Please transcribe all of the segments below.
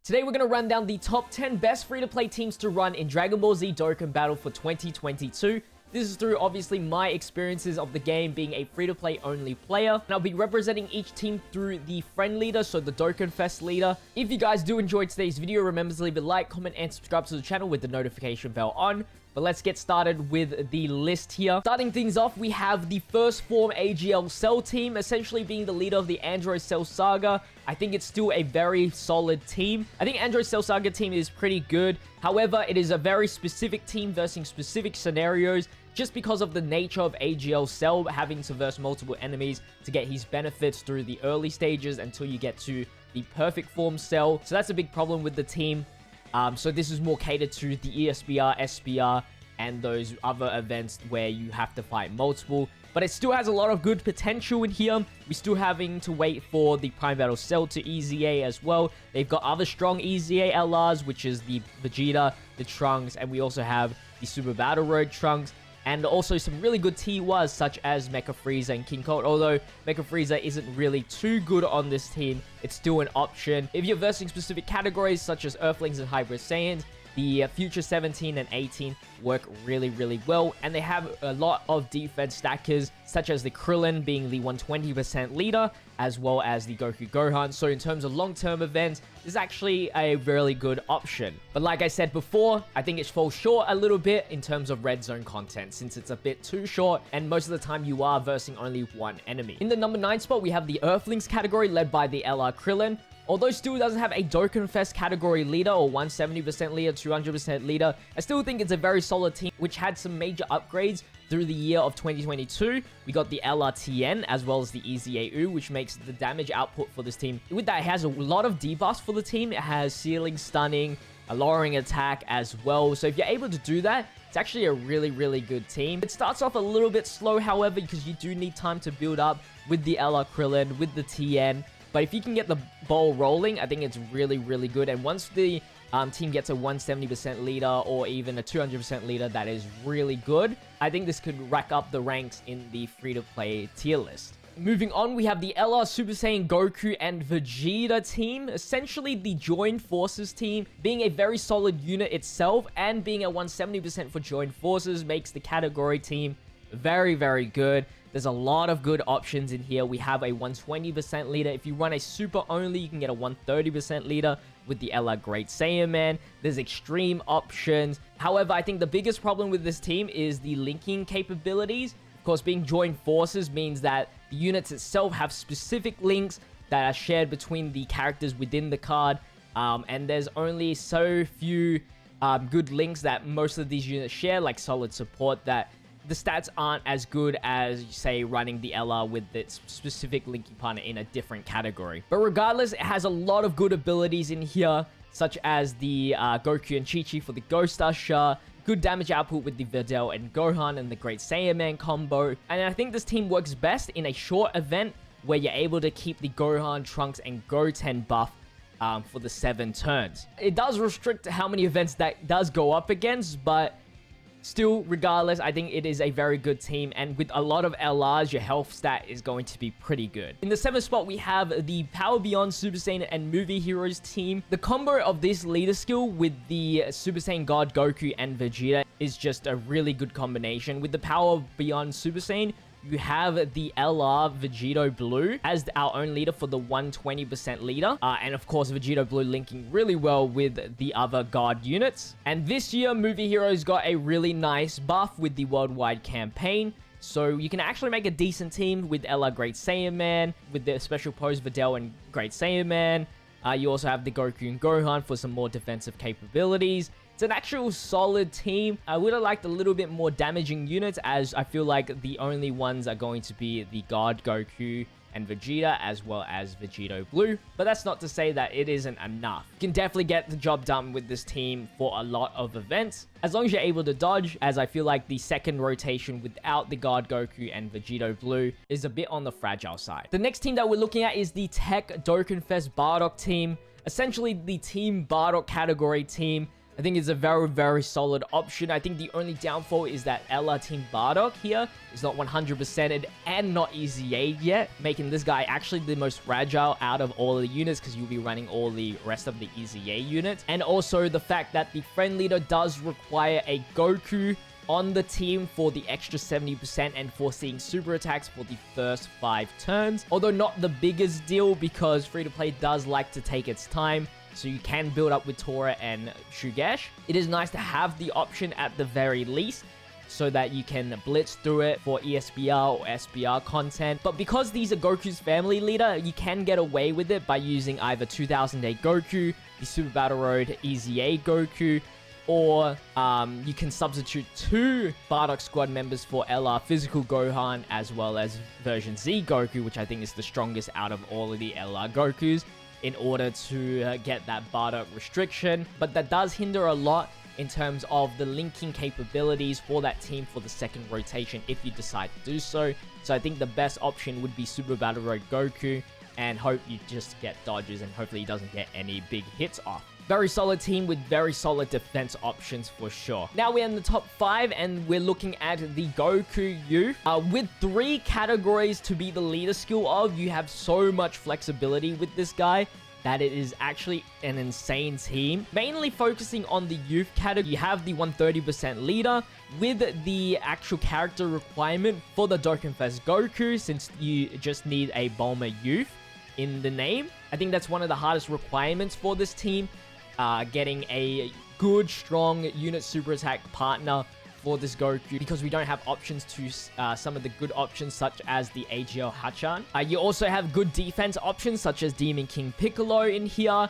Today we're going to run down the top 10 best free-to-play teams to run in Dragon Ball Z Dokkan Battle for 2022. This is through obviously my experiences of the game being a free-to-play only player. And I'll be representing each team through the friend leader, so the Dokkan Fest leader. If you guys do enjoy today's video, remember to leave a like, comment, and subscribe to the channel with the notification bell on. But let's get started with the list here. Starting things off, we have the first form AGL Cell team, essentially being the leader of the Android Cell Saga. I think it's still a very solid team. I think Android Cell Saga team is pretty good. However, it is a very specific team versus specific scenarios, just because of the nature of AGL Cell having to verse multiple enemies to get his benefits through the early stages until you get to the perfect form Cell. So that's a big problem with the team. So this is more catered to the ESBR, SBR, and those other events where you have to fight multiple. But it still has a lot of good potential in here. We're still having to wait for the Prime Battle Cell to EZA as well. They've got other strong EZA LRs, which is the Vegeta, the Trunks, and we also have the Super Battle Road Trunks. And also some really good T1s such as Mecha Frieza and King Cold. Although Mecha Frieza isn't really too good on this team, it's still an option. If you're versing specific categories such as Earthlings and Hybrid Saiyans, the Future 17 and 18 work really well. And they have a lot of defense stackers, such as the Krillin being the 120% leader, as well as the Goku Gohan. So in terms of long-term events, this is actually a really good option. But like I said before, I think it falls short a little bit in terms of red zone content, since it's a bit too short, and most of the time you are versing only one enemy. In the number 9 spot, we have the Earthlings category led by the LR Krillin. Although still doesn't have a Dokkan Fest category leader or 170% leader, 200% leader, I still think it's a very solid team which had some major upgrades through the year of 2022. We got the LRTN as well as the EZAU, which makes the damage output for this team. With that, it has a lot of debuffs for the team. It has ceiling stunning, a lowering attack as well. So if you're able to do that, it's actually a really good team. It starts off a little bit slow, however, because you do need time to build up with the LR Krillin, with the TN. But if you can get the ball rolling, I think it's really good. And once the team gets a 170% leader or even a 200% leader, that is really good. I think this could rack up the ranks in the free-to-play tier list. Moving on, we have the LR Super Saiyan Goku and Vegeta team. Essentially, the Joined Forces team, being a very solid unit itself and being at 170% for Joined Forces, makes the category team very good. There's a lot of good options in here. We have a 120% leader. If you run a super only, you can get a 130% leader with the LR Great Saiyan Man. There's extreme options. However, I think the biggest problem with this team is the linking capabilities. Of course, being joined forces means that the units itself have specific links that are shared between the characters within the card. And there's only so few good links that most of these units share, like solid support, that the stats aren't as good as, say, running the LR with its specific linking partner in a different category. But regardless, it has a lot of good abilities in here, such as the Goku and Chi-Chi for the Ghost Usher, good damage output with the Videl and Gohan and the Great Saiyan Man combo. And I think this team works best in a short event where you're able to keep the Gohan, Trunks, and Goten buff for the 7 turns. It does restrict how many events that does go up against, but still, regardless, I think it is a very good team, and with a lot of LRs, your health stat is going to be pretty good. In the 7th spot, we have the Power Beyond Super Saiyan and Movie Heroes team. The combo of this leader skill with the Super Saiyan God Goku and Vegeta is just a really good combination. With the Power Beyond Super Saiyan, you have the LR Vegito Blue as our own leader for the 120% leader. And of course, Vegito Blue linking really well with the other God units. And this year, Movie Heroes got a really nice buff with the worldwide campaign. So you can actually make a decent team with LR Great Saiyan Man, with the special pose Videl and Great Saiyan Man. You also have the Goku and Gohan for some more defensive capabilities. It's an actual solid team. I would have liked a little bit more damaging units, as I feel like the only ones are going to be the God Goku and Vegeta, as well as Vegito Blue. But that's not to say that it isn't enough. You can definitely get the job done with this team for a lot of events, as long as you're able to dodge, as I feel like the second rotation without the God Goku and Vegito Blue is a bit on the fragile side. The next team that we're looking at is the Tech Dokkan Fest Bardock team. Essentially, the Team Bardock category team. I think it's a very, very solid option. I think the only downfall is that LR Team Bardock here is not 100%ed and not EZA'd yet, making this guy actually the most fragile out of all the units because you'll be running all the rest of the EZA units. And also the fact that the friend leader does require a Goku on the team for the extra 70% and for seeing super attacks for the first 5 turns. Although not the biggest deal because free-to-play does like to take its time, so you can build up with Tora and Shugesh. It is nice to have the option at the very least so that you can blitz through it for ESBR or SBR content. But because these are Goku's family leader, you can get away with it by using either 2008 Goku, the Super Battle Road EZA Goku, or you can substitute 2 Bardock squad members for LR Physical Gohan as well as version Z Goku, which I think is the strongest out of all of the LR Gokus, in order to get that Bardock restriction. But that does hinder a lot in terms of the linking capabilities for that team for the second rotation if you decide to do so. So I think the best option would be Super Battle Road Goku, and hope you just get dodges and hopefully he doesn't get any big hits off. Very solid team with very solid defense options for sure. Now we're in the top 5 and we're looking at the Goku Youth. With 3 categories to be the leader skill of, you have so much flexibility with this guy that it is actually an insane team. Mainly focusing on the youth category, you have the 130% leader with the actual character requirement for the Dokkanfest Goku, since you just need a Bulma youth in the name. I think that's one of the hardest requirements for this team. Getting a good, strong unit super attack partner for this Goku, because we don't have options to some of the good options such as the AGL Hachan. You also have good defense options such as Demon King Piccolo in here.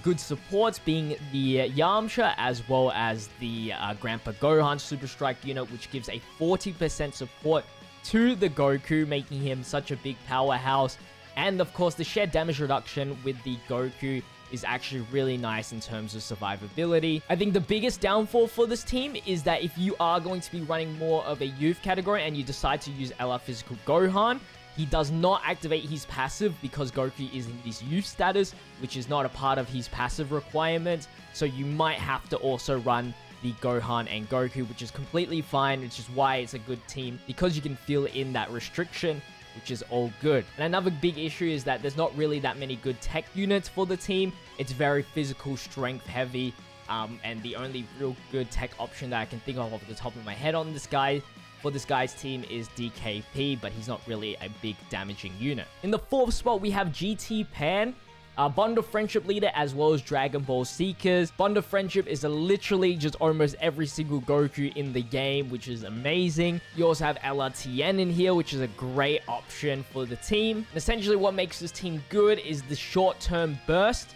Good supports being the Yamcha as well as the Grandpa Gohan Super Strike unit, which gives a 40% support to the Goku, making him such a big powerhouse. And of course, the shared damage reduction with the Goku is actually really nice in terms of survivability. I think the biggest downfall for this team is that if you are going to be running more of a youth category and you decide to use LR Physical Gohan, he does not activate his passive because Goku is in this youth status, which is not a part of his passive requirement. So you might have to also run the Gohan and Goku, which is completely fine, which is why it's a good team, because you can fill in that restriction, which is all good. And another big issue is that there's not really that many good tech units for the team. It's very physical, strength heavy, and the only real good tech option that I can think of off the top of my head on this guy, for this guy's team, is DKP, but he's not really a big damaging unit. In the 4th spot, we have GT Pan, Bond of Friendship leader, as well as Dragon Ball Seekers. Bond of Friendship is literally just almost every single Goku in the game, which is amazing. You also have LRTN in here, which is a great option for the team. And essentially what makes this team good is the short-term burst.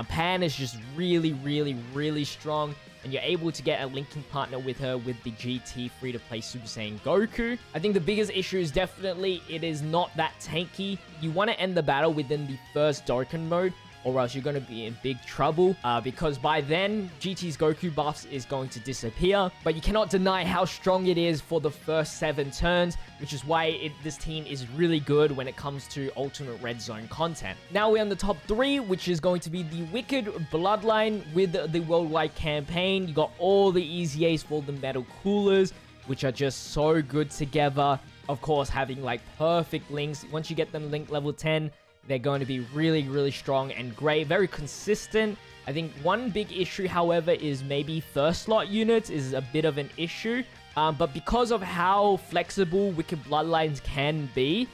Pan is just really, really, really strong, and you're able to get a linking partner with her with the GT free-to-play Super Saiyan Goku. I think the biggest issue is definitely it is not that tanky. You want to end the battle within the first Dokkan mode, or else you're going to be in big trouble, because by then, GT's Goku buffs is going to disappear. But you cannot deny how strong it is for the first 7 turns, which is why this team is really good when it comes to Ultimate Red Zone content. Now we're on the top 3, which is going to be the Wicked Bloodline with the Worldwide Campaign. You got all the EZAs for the Metal Coolers, which are just so good together. Of course, having like perfect links. Once you get them linked level 10, they're going to be really, really strong and great. Very consistent. I think one big issue, however, is maybe first slot units is a bit of an issue. But because of how flexible Wicked Bloodlines can be,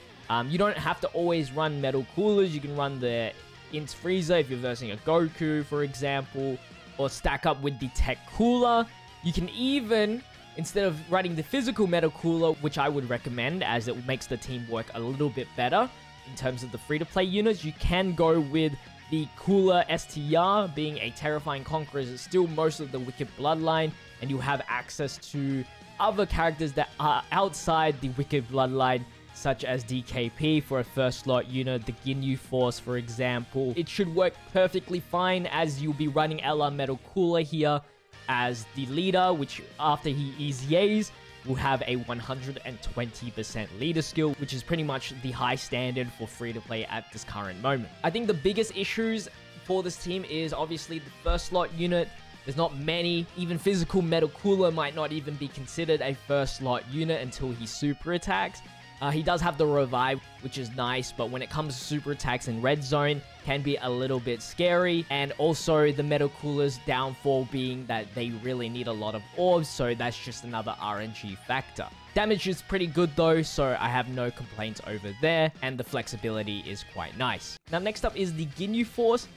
you don't have to always run Metal Coolers. You can run the Int Frieza if you're versing a Goku, for example, or stack up with the Tech Cooler. You can even, instead of running the physical Metal Cooler, which I would recommend as it makes the team work a little bit better in terms of the free-to-play units, you can go with the Cooler STR, being a Terrifying Conqueror is still most of the Wicked Bloodline, and you have access to other characters that are outside the Wicked Bloodline, such as DKP for a first slot unit, the Ginyu Force, for example. It should work perfectly fine, as you'll be running LR Metal Cooler here as the leader, which after he EZAs, will have a 120% leader skill, which is pretty much the high standard for free-to-play at this current moment. I think the biggest issues for this team is obviously the first slot unit There's not many. Even physical Metal Cooler might not even be considered a first slot unit until he super attacks. He does have the revive, which is nice, but when it comes to super attacks in red zone, can be a little bit scary. And also the Metal Cooler's downfall being that they really need a lot of orbs, so that's just another RNG factor. Damage is pretty good though, so I have no complaints over there, and the flexibility is quite nice. Now next up is the Ginyu Force.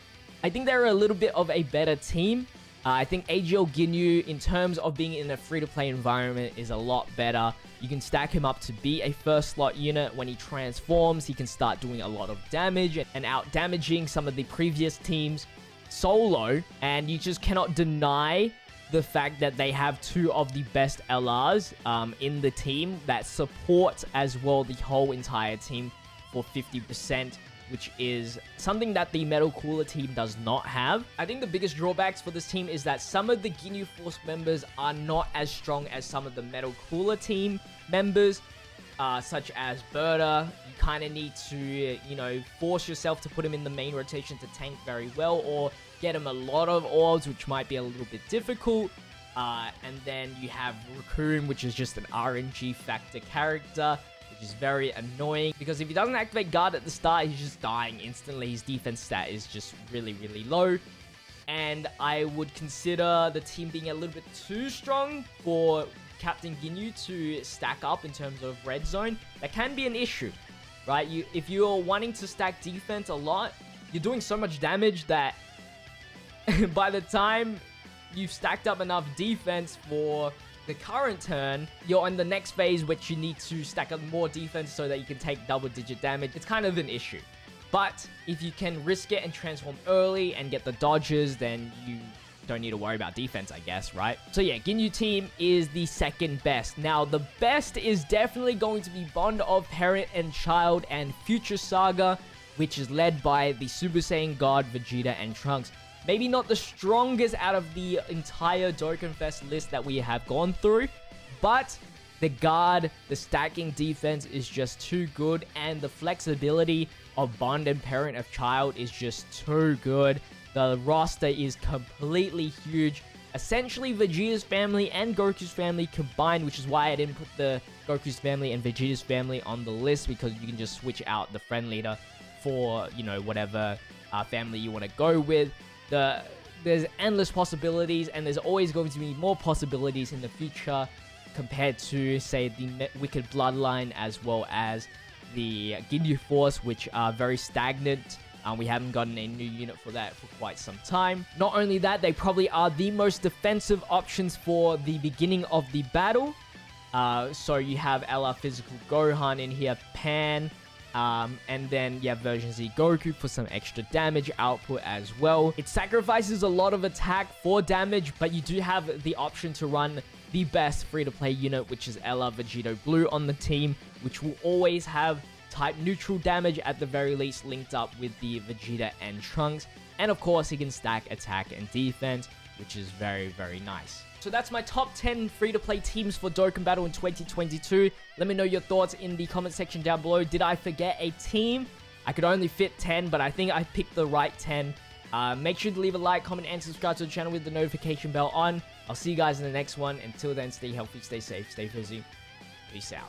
I think they're a little bit of a better team. I think AGL Ginyu, in terms of being in a free-to-play environment, is a lot better. You can stack him up to be a first slot unit. When he transforms, he can start doing a lot of damage and out-damaging some of the previous teams solo. And you just cannot deny the fact that they have two of the best LRs in the team that support as well the whole entire team for 50%. Which is something that the Metal Cooler team does not have. I think the biggest drawbacks for this team is that some of the Ginyu Force members are not as strong as some of the Metal Cooler team members, such as Berta. You kind of need to, you know, force yourself to put him in the main rotation to tank very well, or get him a lot of orbs, which might be a little bit difficult. And then you have Raccoon, which is just an RNG factor character, which is very annoying, because if he doesn't activate guard at the start, he's just dying instantly. His defense stat is just really, really low. And I would consider the team being a little bit too strong for Captain Ginyu to stack up in terms of red zone. That can be an issue, right? If you're wanting to stack defense a lot, you're doing so much damage that by the time you've stacked up enough defense for the current turn, you're on the next phase, which you need to stack up more defense so that you can take double-digit damage. It's kind of an issue. But if you can risk it and transform early and get the dodges, then you don't need to worry about defense, I guess, right? So yeah, Ginyu team is the second best. Now, the best is definitely going to be Bond of Parent and Child and Future Saga, which is led by the Super Saiyan God, Vegeta, and Trunks. Maybe not the strongest out of the entire Dokkan Fest list that we have gone through, but the guard, the stacking defense is just too good, and the flexibility of Bond and Parent of Child is just too good. The roster is completely huge. Essentially, Vegeta's family and Goku's family combined, which is why I didn't put the Goku's family and Vegeta's family on the list, because you can just switch out the friend leader for, you know, whatever family you want to go with. There's endless possibilities, and there's always going to be more possibilities in the future compared to, say, the Wicked Bloodline as well as the Ginyu Force, which are very stagnant. We haven't gotten a new unit for that for quite some time. Not only that, they probably are the most defensive options for the beginning of the battle. So you have LR Physical Gohan in here, Pan, and then you have version Z Goku for some extra damage output as well. It sacrifices a lot of attack for damage, but you do have the option to run the best free-to-play unit, which is LR Vegito Blue on the team, which will always have type neutral damage at the very least, linked up with the Vegeta and Trunks. And of course, he can stack attack and defense, which is very, very nice. So that's my top 10 free-to-play teams for Dokkan Battle in 2022. Let me know your thoughts in the comment section down below. Did I forget a team? I could only fit 10, but I think I picked the right 10. Make sure to leave a like, comment, and subscribe to the channel with the notification bell on. I'll see you guys in the next one. Until then, stay healthy, stay safe, stay fizzy. Peace out.